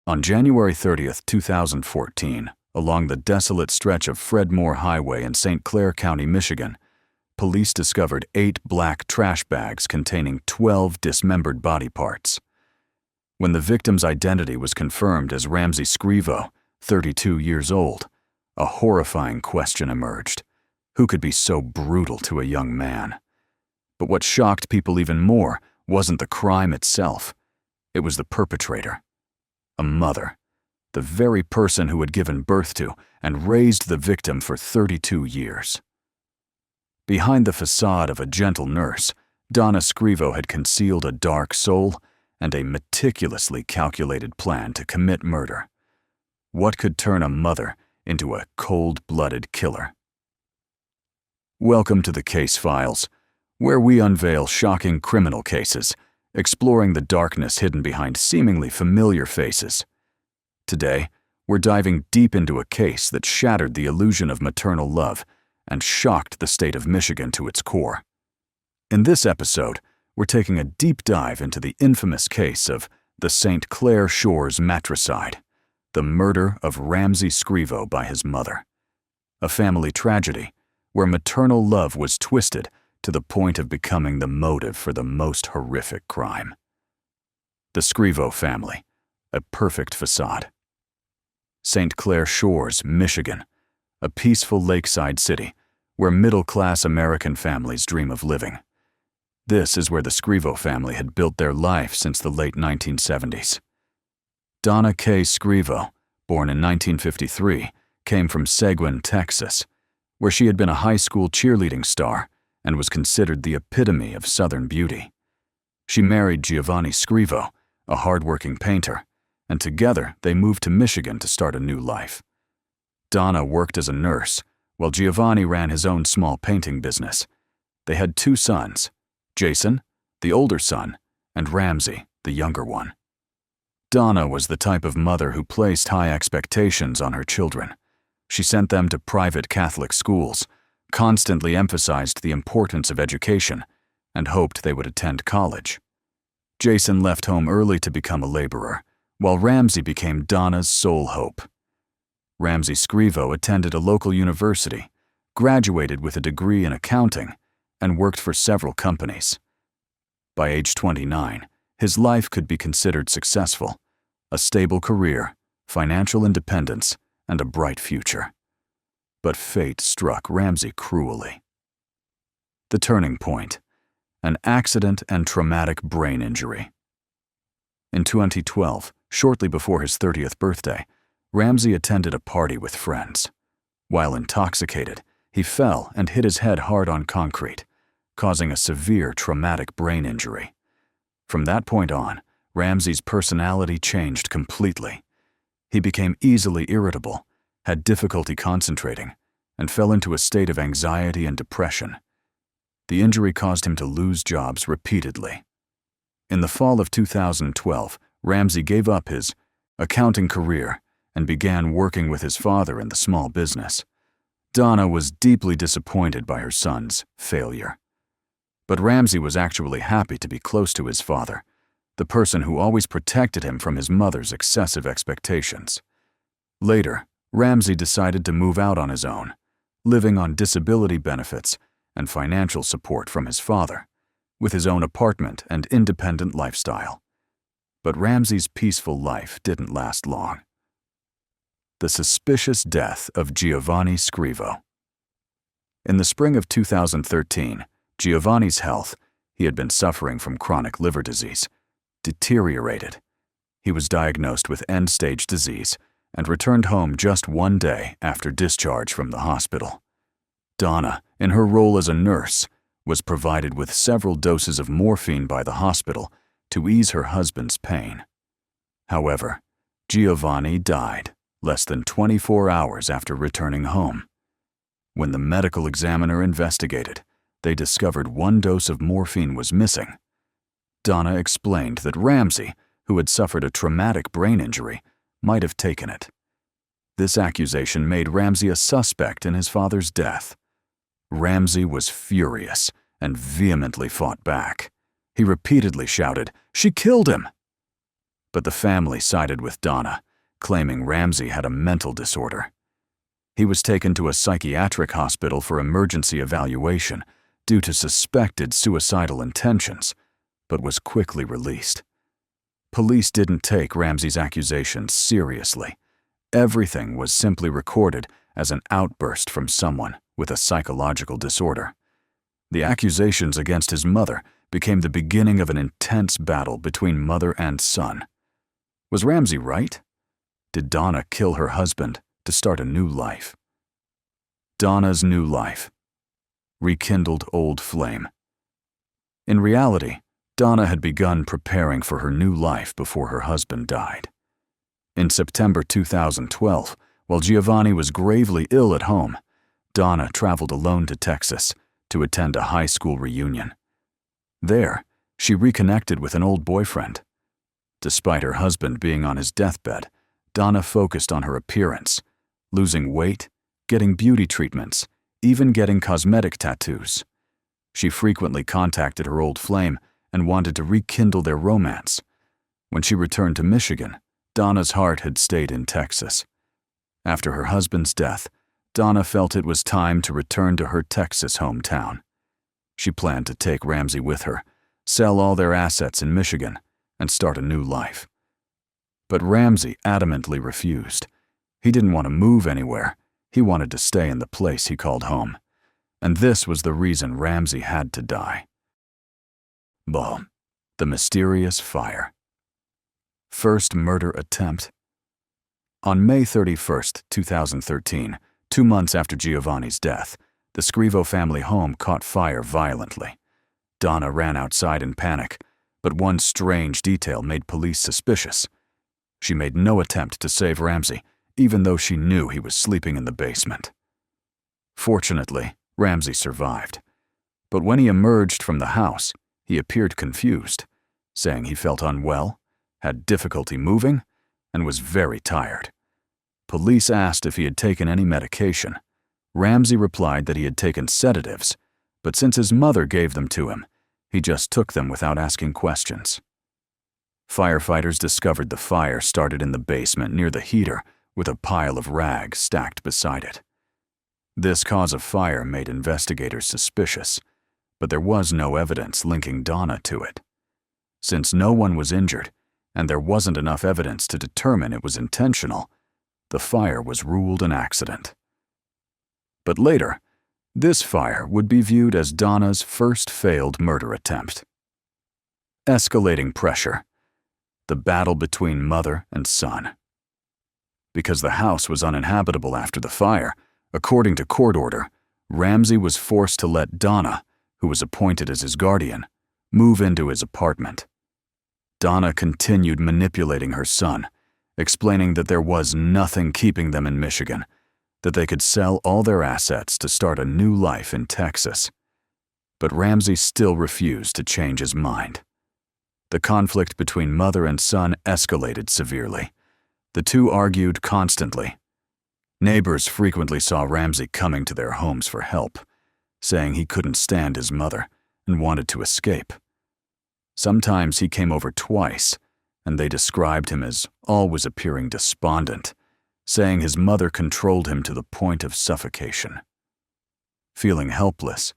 On January 30th, 2014, along the desolate stretch of Fredmore Highway in St. Clair County, Michigan, police discovered 8 black trash bags containing 12 dismembered body parts. When the victim's identity was confirmed as Ramsay Scrivo, 32 years old, a horrifying question emerged. Who could be so brutal to a young man? But what shocked people even more wasn't the crime itself. It was the perpetrator. A mother. The very person who had given birth to and raised the victim for 32 years. Behind the facade of a gentle nurse, Donna Scrivo had concealed a dark soul and a meticulously calculated plan to commit murder. What could turn a mother into a cold-blooded killer? Welcome to the Case Files, where we unveil shocking criminal cases, exploring the darkness hidden behind seemingly familiar faces. Today, we're diving deep into a case that shattered the illusion of maternal love and shocked the state of Michigan to its core. In this episode, we're taking a deep dive into the infamous case of the St. Clair Shores matricide, the murder of Ramsay Scrivo by his mother. A family tragedy where maternal love was twisted to the point of becoming the motive for the most horrific crime. The Scrivo family, a perfect facade. St. Clair Shores, Michigan, a peaceful lakeside city where middle-class American families dream of living. This is where the Scrivo family had built their life since the late 1970s. Donna K. Scrivo, born in 1953, came from Seguin, Texas, where she had been a high school cheerleading star and was considered the epitome of Southern beauty. She married Giovanni Scrivo, a hard-working painter, and together they moved to Michigan to start a new life. Donna worked as a nurse, while Giovanni ran his own small painting business. They had 2 sons, Jason, the older son, and Ramsay, the younger one. Donna was the type of mother who placed high expectations on her children. She sent them to private Catholic schools, constantly emphasized the importance of education, and hoped they would attend college. Jason left home early to become a laborer, while Ramsay became Donna's sole hope. Ramsay Scrivo attended a local university, graduated with a degree in accounting, and worked for several companies. By age 29, his life could be considered successful: a stable career, financial independence, and a bright future. But fate struck Ramsay cruelly. The turning point: an accident and traumatic brain injury. In 2012, shortly before his 30th birthday, Ramsay attended a party with friends. While intoxicated, he fell and hit his head hard on concrete, causing a severe traumatic brain injury. From that point on, Ramsay's personality changed completely. He became easily irritable, had difficulty concentrating, and fell into a state of anxiety and depression. The injury caused him to lose jobs repeatedly. In the fall of 2012, Ramsay gave up his accounting career and began working with his father in the small business. Donna was deeply disappointed by her son's failure. But Ramsay was actually happy to be close to his father, the person who always protected him from his mother's excessive expectations. Later, Ramsay decided to move out on his own, living on disability benefits and financial support from his father, with his own apartment and independent lifestyle. But Ramsay's peaceful life didn't last long. The suspicious death of Giovanni Scrivo. In the spring of 2013, Giovanni's health, he had been suffering from chronic liver disease, deteriorated. He was diagnosed with end-stage disease and returned home just 1 day after discharge from the hospital. Donna, in her role as a nurse, was provided with several doses of morphine by the hospital to ease her husband's pain. However, Giovanni died less than 24 hours after returning home. When the medical examiner investigated, they discovered 1 dose of morphine was missing. Donna explained that Ramsay, who had suffered a traumatic brain injury, might have taken it. This accusation made Ramsay a suspect in his father's death. Ramsay was furious and vehemently fought back. He repeatedly shouted, "She killed him!" But the family sided with Donna, claiming Ramsay had a mental disorder. He was taken to a psychiatric hospital for emergency evaluation due to suspected suicidal intentions, but was quickly released. Police didn't take Ramsay's accusations seriously. Everything was simply recorded as an outburst from someone with a psychological disorder. The accusations against his mother became the beginning of an intense battle between mother and son. Was Ramsay right? Did Donna kill her husband to start a new life? Donna's new life. Rekindled old flame. In reality, Donna had begun preparing for her new life before her husband died. In September 2012, while Giovanni was gravely ill at home, Donna traveled alone to Texas to attend a high school reunion. There, she reconnected with an old boyfriend. Despite her husband being on his deathbed, Donna focused on her appearance, losing weight, getting beauty treatments, even getting cosmetic tattoos. She frequently contacted her old flame and wanted to rekindle their romance. When she returned to Michigan, Donna's heart had stayed in Texas. After her husband's death, Donna felt it was time to return to her Texas hometown. She planned to take Ramsay with her, sell all their assets in Michigan, and start a new life. But Ramsay adamantly refused. He didn't want to move anywhere. He wanted to stay in the place he called home. And this was the reason Ramsay had to die. Boom. The mysterious fire. First murder attempt. On May 31, 2013, 2 months after Giovanni's death, the Scrivo family home caught fire violently. Donna ran outside in panic, but one strange detail made police suspicious. She made no attempt to save Ramsay, even though she knew he was sleeping in the basement. Fortunately, Ramsay survived. But when he emerged from the house, he appeared confused, saying he felt unwell, had difficulty moving, and was very tired. Police asked if he had taken any medication. Ramsay replied that he had taken sedatives, but since his mother gave them to him, he just took them without asking questions. Firefighters discovered the fire started in the basement near the heater with a pile of rags stacked beside it. This cause of fire made investigators suspicious, but there was no evidence linking Donna to it. Since no one was injured, and there wasn't enough evidence to determine it was intentional, the fire was ruled an accident. But later, this fire would be viewed as Donna's first failed murder attempt. Escalating pressure. The battle between mother and son. Because the house was uninhabitable after the fire, according to court order, Ramsay was forced to let Donna, who was appointed as his guardian, move into his apartment. Donna continued manipulating her son, explaining that there was nothing keeping them in Michigan, that they could sell all their assets to start a new life in Texas. But Ramsay still refused to change his mind. The conflict between mother and son escalated severely. The two argued constantly. Neighbors frequently saw Ramsay coming to their homes for help, saying he couldn't stand his mother and wanted to escape. Sometimes he came over twice, and they described him as always appearing despondent, saying his mother controlled him to the point of suffocation. Feeling helpless,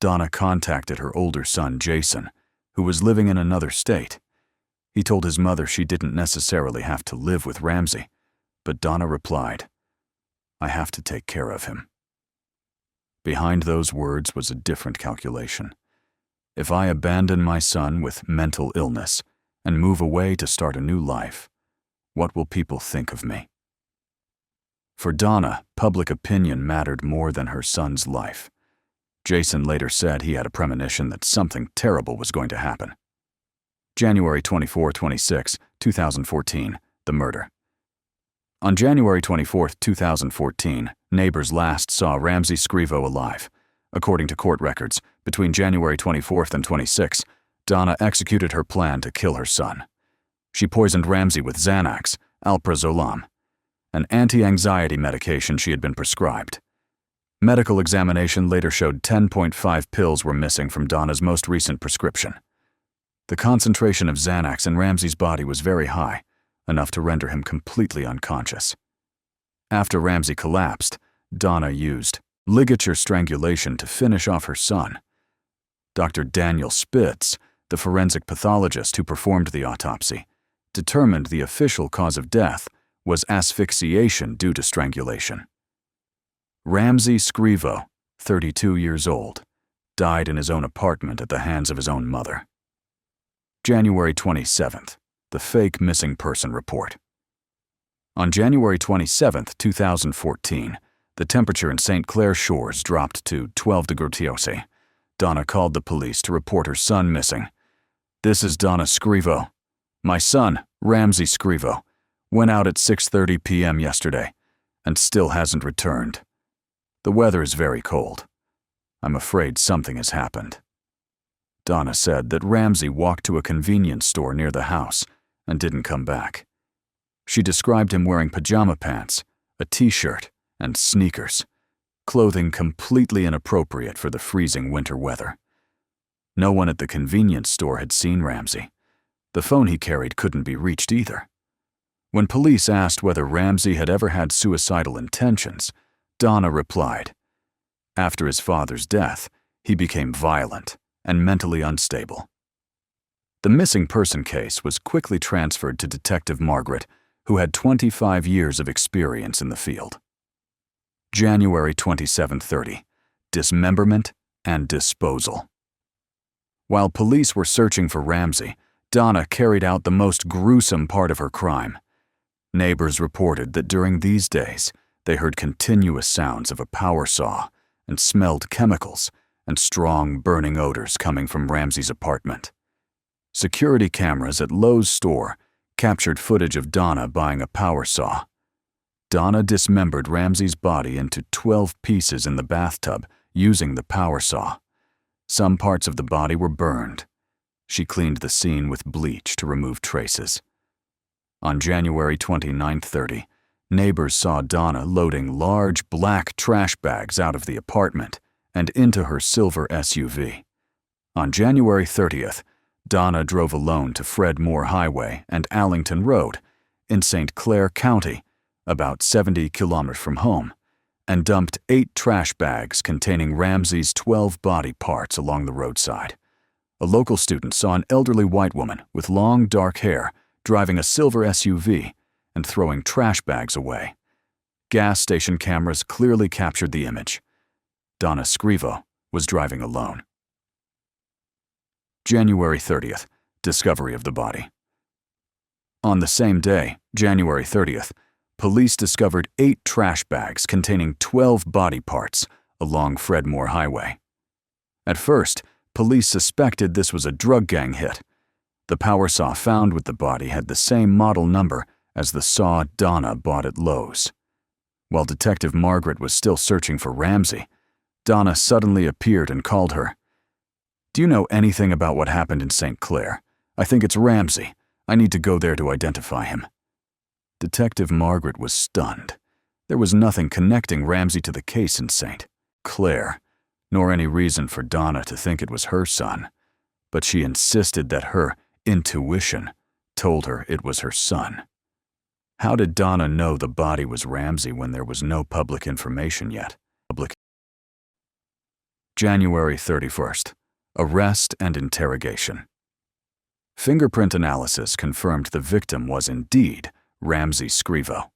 Donna contacted her older son, Jason, who was living in another state. He told his mother she didn't necessarily have to live with Ramsay, but Donna replied, "I have to take care of him." Behind those words was a different calculation. If I abandon my son with mental illness and move away to start a new life, what will people think of me? For Donna, public opinion mattered more than her son's life. Jason later said he had a premonition that something terrible was going to happen. January 24-26, 2014, the murder. On January 24, 2014, neighbors last saw Ramsay Scrivo alive. According to court records, between January 24th and 26th, Donna executed her plan to kill her son. She poisoned Ramsay with Xanax, alprazolam, an anti-anxiety medication she had been prescribed. Medical examination later showed 10.5 pills were missing from Donna's most recent prescription. The concentration of Xanax in Ramsay's body was very high, enough to render him completely unconscious. After Ramsay collapsed, Donna used ligature strangulation to finish off her son. Dr. Daniel Spitz, the forensic pathologist who performed the autopsy, determined the official cause of death was asphyxiation due to strangulation. Ramsay Scrivo, 32 years old, died in his own apartment at the hands of his own mother. January 27th, the fake missing person report. On January 27, 2014, the temperature in St. Clair Shores dropped to 12 degrees Celsius. Donna called the police to report her son missing. "This is Donna Scrivo. My son, Ramsay Scrivo, went out at 6:30 p.m. yesterday and still hasn't returned. The weather is very cold. I'm afraid something has happened." Donna said that Ramsay walked to a convenience store near the house and didn't come back. She described him wearing pajama pants, a t-shirt, and sneakers, clothing completely inappropriate for the freezing winter weather. No one at the convenience store had seen Ramsay. The phone he carried couldn't be reached either. When police asked whether Ramsay had ever had suicidal intentions, Donna replied, "After his father's death, he became violent and mentally unstable." The missing person case was quickly transferred to Detective Margaret, who had 25 years of experience in the field. January 27:30, dismemberment and disposal. While police were searching for Ramsay, Donna carried out the most gruesome part of her crime. Neighbors reported that during these days, they heard continuous sounds of a power saw and smelled chemicals and strong burning odors coming from Ramsay's apartment. Security cameras at Lowe's store captured footage of Donna buying a power saw. Donna dismembered Ramsay's body into 12 pieces in the bathtub using the power saw. Some parts of the body were burned. She cleaned the scene with bleach to remove traces. On January 29:30, neighbors saw Donna loading large black trash bags out of the apartment and into her silver SUV. On January 30th, Donna drove alone to Fred Moore Highway and Allington Road in St. Clair County, about 70 kilometers from home, and dumped 8 trash bags containing Ramsay's 12 body parts along the roadside. A local student saw an elderly white woman with long dark hair driving a silver SUV and throwing trash bags away. Gas station cameras clearly captured the image. Donna Scrivo was driving alone. January 30th, discovery of the body. On the same day, January 30th, police discovered 8 trash bags containing 12 body parts along Fred Moore Highway. At first, police suspected this was a drug gang hit. The power saw found with the body had the same model number as the saw Donna bought at Lowe's. While Detective Margaret was still searching for Ramsay, Donna suddenly appeared and called her. "Do you know anything about what happened in St. Clair? I think it's Ramsay. I need to go there to identify him." Detective Margaret was stunned. There was nothing connecting Ramsay to the case in St. Clair, nor any reason for Donna to think it was her son, but she insisted that her intuition told her it was her son. How did Donna know the body was Ramsay when there was no public information yet? January 31st, arrest and interrogation. Fingerprint analysis confirmed the victim was indeed Ramsay Scrivo.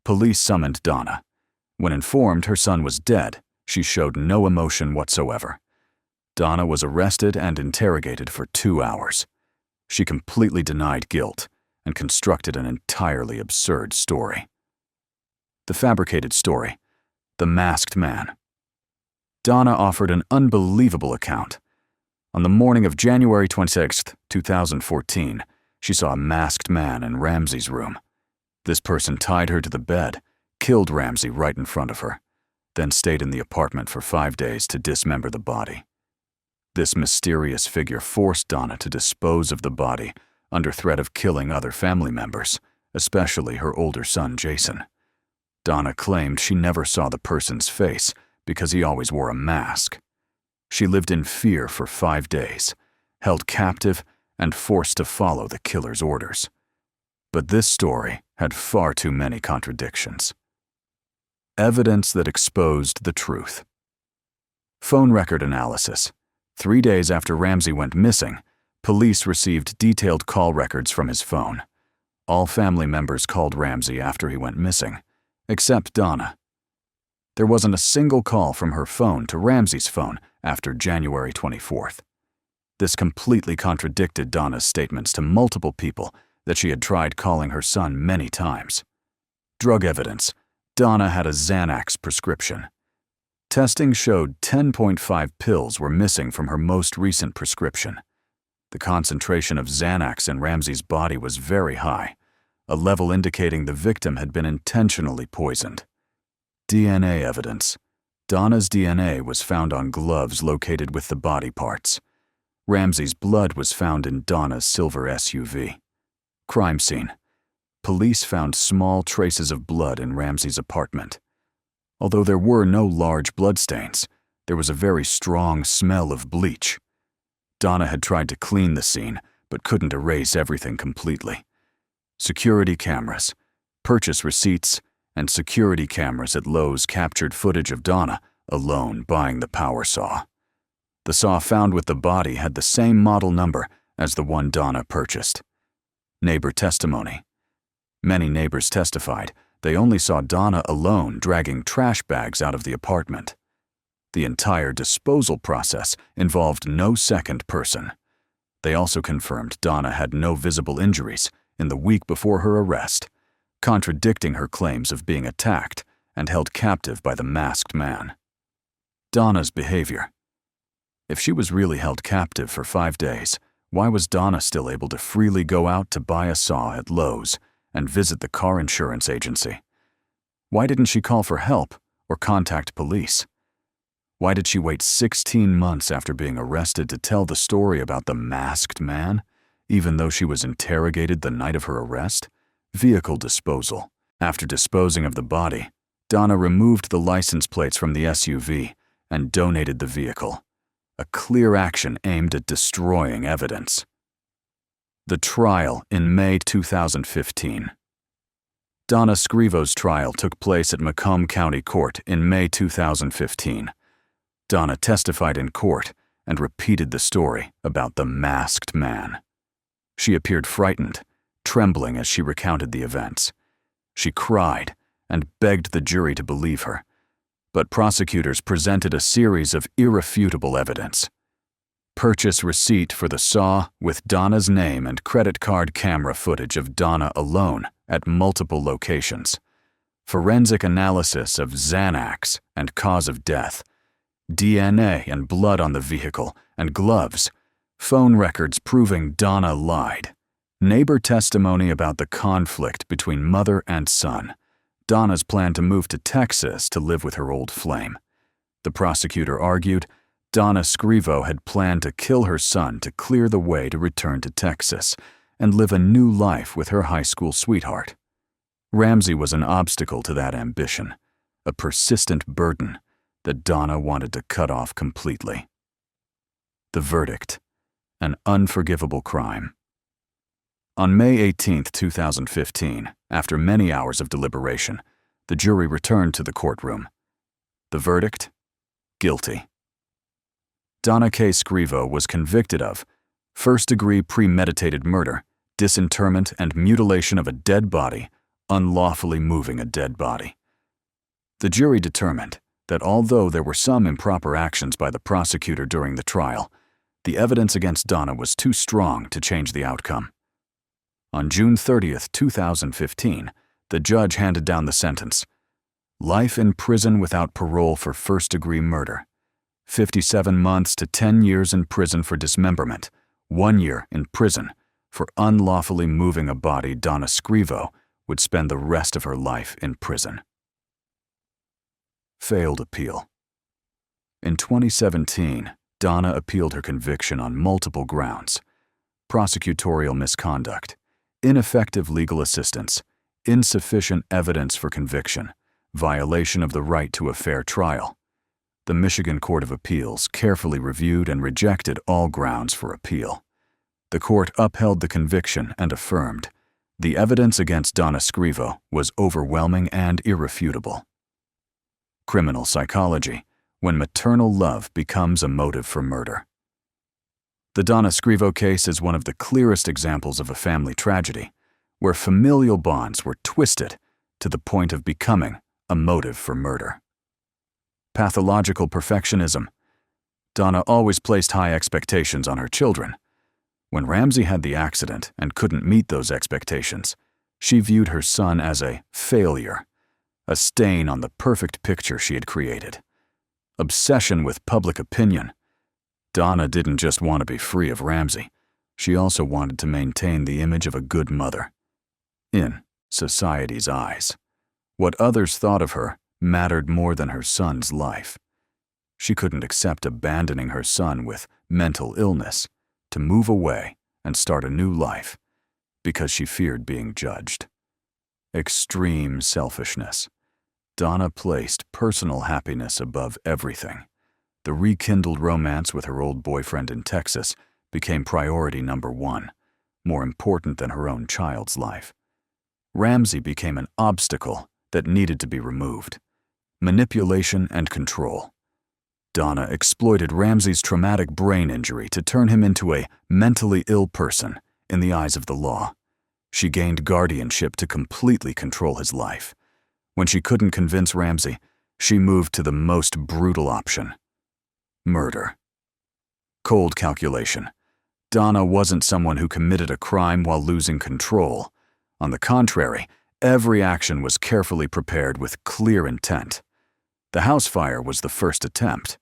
Police summoned Donna. When informed her son was dead, she showed no emotion whatsoever. Donna was arrested and interrogated for 2 hours. She completely denied guilt and constructed an entirely absurd story. The fabricated story, the masked man. Donna offered an unbelievable account. On the morning of January 26, 2014, she saw a masked man in Ramsay's room. This person tied her to the bed, killed Ramsay right in front of her, then stayed in the apartment for 5 days to dismember the body. This mysterious figure forced Donna to dispose of the body under threat of killing other family members, especially her older son, Jason. Donna claimed she never saw the person's face because he always wore a mask. She lived in fear for 5 days, held captive, and forced to follow the killer's orders. But this story had far too many contradictions. Evidence that exposed the truth. Phone record analysis. 3 days after Ramsay went missing, police received detailed call records from his phone. All family members called Ramsay after he went missing, except Donna. There wasn't a single call from her phone to Ramsay's phone after January 24th. This completely contradicted Donna's statements to multiple people that she had tried calling her son many times. Drug evidence. Donna had a Xanax prescription. Testing showed 10.5 pills were missing from her most recent prescription. The concentration of Xanax in Ramsay's body was very high, a level indicating the victim had been intentionally poisoned. DNA evidence. Donna's DNA was found on gloves located with the body parts. Ramsay's blood was found in Donna's silver SUV. Crime scene. Police found small traces of blood in Ramsay's apartment. Although there were no large bloodstains, there was a very strong smell of bleach. Donna had tried to clean the scene, but couldn't erase everything completely. Security cameras, purchase receipts, and security cameras at Lowe's captured footage of Donna alone buying the power saw. The saw found with the body had the same model number as the one Donna purchased. Neighbor testimony. Many neighbors testified they only saw Donna alone dragging trash bags out of the apartment. The entire disposal process involved no second person. They also confirmed Donna had no visible injuries in the week before her arrest, contradicting her claims of being attacked and held captive by the masked man. Donna's behavior. If she was really held captive for 5 days, why was Donna still able to freely go out to buy a saw at Lowe's and visit the car insurance agency? Why didn't she call for help or contact police? Why did she wait 16 months after being arrested to tell the story about the masked man, even though she was interrogated the night of her arrest? Vehicle disposal. After disposing of the body, Donna removed the license plates from the SUV and donated the vehicle, a clear action aimed at destroying evidence. The trial in May 2015. Donna Scrivo's trial took place at Macomb County Court in May 2015. Donna testified in court and repeated the story about the masked man. She appeared frightened, trembling as she recounted the events. She cried and begged the jury to believe her, but prosecutors presented a series of irrefutable evidence. Purchase receipt for the saw with Donna's name and credit card camera footage of Donna alone at multiple locations. Forensic analysis of Xanax and cause of death. DNA and blood on the vehicle and gloves. Phone records proving Donna lied. Neighbor testimony about the conflict between mother and son. Donna's plan to move to Texas to live with her old flame. The prosecutor argued Donna Scrivo had planned to kill her son to clear the way to return to Texas and live a new life with her high school sweetheart. Ramsay was an obstacle to that ambition, a persistent burden that Donna wanted to cut off completely. The verdict: an unforgivable crime. On May 18, 2015, after many hours of deliberation, the jury returned to the courtroom. The verdict: guilty. Donna K. Scrivo was convicted of first-degree premeditated murder, disinterment and mutilation of a dead body, unlawfully moving a dead body. The jury determined that although there were some improper actions by the prosecutor during the trial, the evidence against Donna was too strong to change the outcome. On June 30, 2015, the judge handed down the sentence: life in prison without parole for first-degree murder, 57 months to 10 years in prison for dismemberment, 1 year in prison for unlawfully moving a body. Donna Scrivo would spend the rest of her life in prison. Failed appeal. In 2017, Donna appealed her conviction on multiple grounds: prosecutorial misconduct, ineffective legal assistance, insufficient evidence for conviction, violation of the right to a fair trial. The Michigan Court of Appeals carefully reviewed and rejected all grounds for appeal. The court upheld the conviction and affirmed, the evidence against Donna Scrivo was overwhelming and irrefutable. Criminal psychology, when maternal love becomes a motive for murder. The Donna Scrivo case is one of the clearest examples of a family tragedy, where familial bonds were twisted to the point of becoming a motive for murder. Pathological perfectionism. Donna always placed high expectations on her children. When Ramsay had the accident and couldn't meet those expectations, she viewed her son as a failure, a stain on the perfect picture she had created. Obsession with public opinion. Donna didn't just want to be free of Ramsay, she also wanted to maintain the image of a good mother. In society's eyes, what others thought of her mattered more than her son's life. She couldn't accept abandoning her son with mental illness to move away and start a new life because she feared being judged. Extreme selfishness. Donna placed personal happiness above everything. The rekindled romance with her old boyfriend in Texas became priority number one, more important than her own child's life. Ramsay became an obstacle that needed to be removed. Manipulation and control. Donna exploited Ramsay's traumatic brain injury to turn him into a mentally ill person in the eyes of the law. She gained guardianship to completely control his life. When she couldn't convince Ramsay, she moved to the most brutal option: murder. Cold calculation. Donna wasn't someone who committed a crime while losing control. On the contrary, every action was carefully prepared with clear intent. The house fire was the first attempt.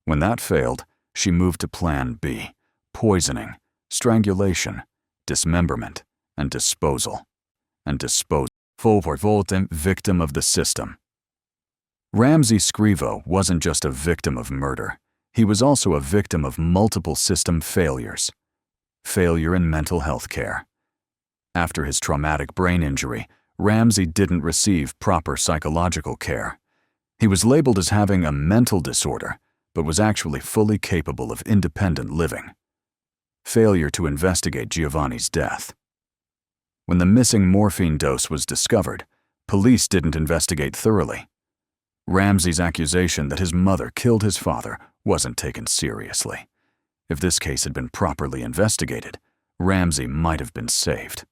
When that failed, she moved to Plan B: poisoning, strangulation, dismemberment, and disposal. Victim of the system. Ramsay Scrivo wasn't just a victim of murder. He was also a victim of multiple system failures. Failure in mental health care. After his traumatic brain injury, Ramsay didn't receive proper psychological care. He was labeled as having a mental disorder, but was actually fully capable of independent living. Failure to investigate Giovanni's death. When the missing morphine dose was discovered, police didn't investigate thoroughly. Ramsay's accusation that his mother killed his father wasn't taken seriously. If this case had been properly investigated, Ramsay might have been saved.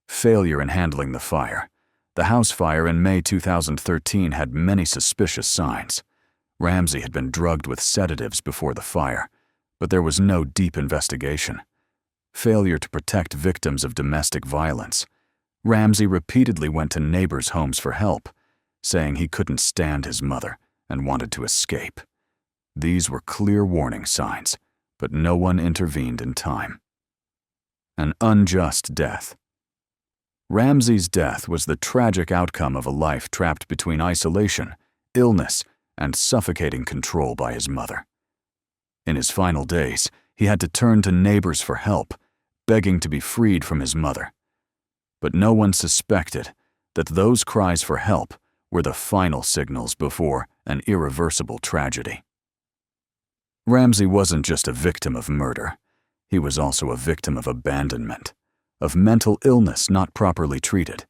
Failure in handling the fire. The house fire in May 2013 had many suspicious signs. Ramsay had been drugged with sedatives before the fire, but there was no deep investigation. Failure to protect victims of domestic violence. Ramsay repeatedly went to neighbors' homes for help, saying he couldn't stand his mother and wanted to escape. These were clear warning signs, but no one intervened in time. An unjust death. Ramsay's death was the tragic outcome of a life trapped between isolation, illness, and suffocating control by his mother. In his final days, he had to turn to neighbors for help, begging to be freed from his mother. But no one suspected that those cries for help were the final signals before an irreversible tragedy. Ramsay wasn't just a victim of murder. He was also a victim of abandonment, of mental illness not properly treated,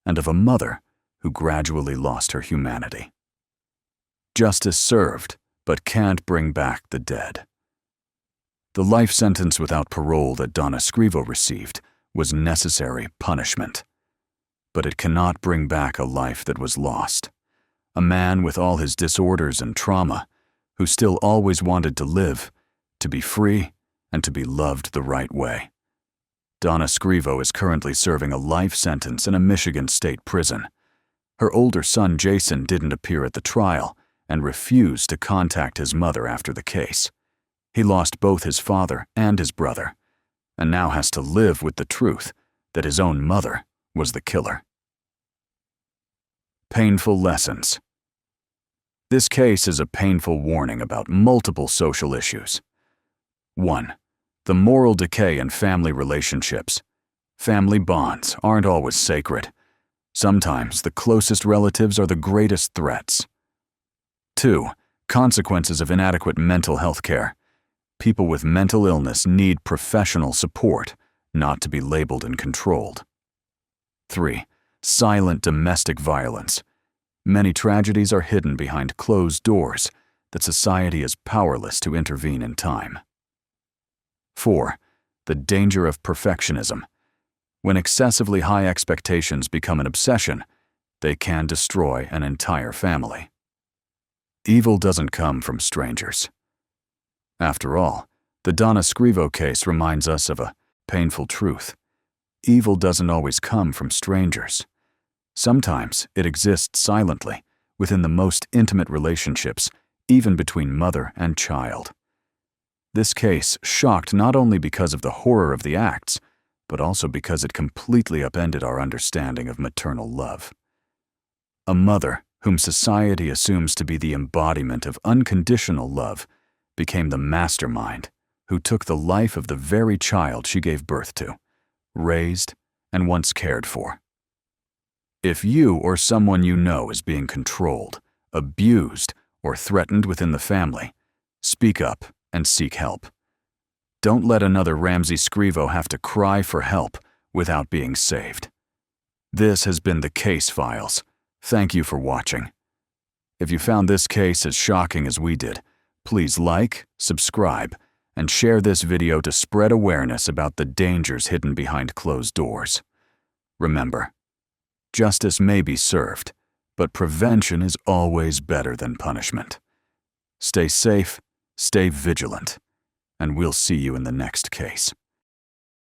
and of a mother who gradually lost her humanity. Justice served, but can't bring back the dead. The life sentence without parole that Donna Scrivo received was necessary punishment. But it cannot bring back a life that was lost. A man with all his disorders and trauma, who still always wanted to live, to be free, and to be loved the right way. Donna Scrivo is currently serving a life sentence in a Michigan state prison. Her older son Jason didn't appear at the trial and refused to contact his mother after the case. He lost both his father and his brother, and now has to live with the truth that his own mother was the killer. Painful lessons. This case is a painful warning about multiple social issues. 1. The moral decay in family relationships. Family bonds aren't always sacred. Sometimes the closest relatives are the greatest threats. 2. Consequences of inadequate mental health care. People with mental illness need professional support, not to be labeled and controlled. 3. Silent domestic violence. Many tragedies are hidden behind closed doors that society is powerless to intervene in time. 4. The danger of perfectionism. When excessively high expectations become an obsession, they can destroy an entire family. Evil doesn't come from strangers. After all, the Donna Scrivo case reminds us of a painful truth. Evil doesn't always come from strangers. Sometimes it exists silently, within the most intimate relationships, even between mother and child. This case shocked not only because of the horror of the acts, but also because it completely upended our understanding of maternal love. A mother, whom society assumes to be the embodiment of unconditional love, became the mastermind who took the life of the very child she gave birth to, raised, and once cared for. If you or someone you know is being controlled, abused, or threatened within the family, speak up and seek help. Don't let another Ramsay Scrivo have to cry for help without being saved. This has been the Case Files. Thank you for watching. If you found this case as shocking as we did, please like, subscribe, and share this video to spread awareness about the dangers hidden behind closed doors. Remember, justice may be served, but prevention is always better than punishment. Stay safe, stay vigilant, and we'll see you in the next case.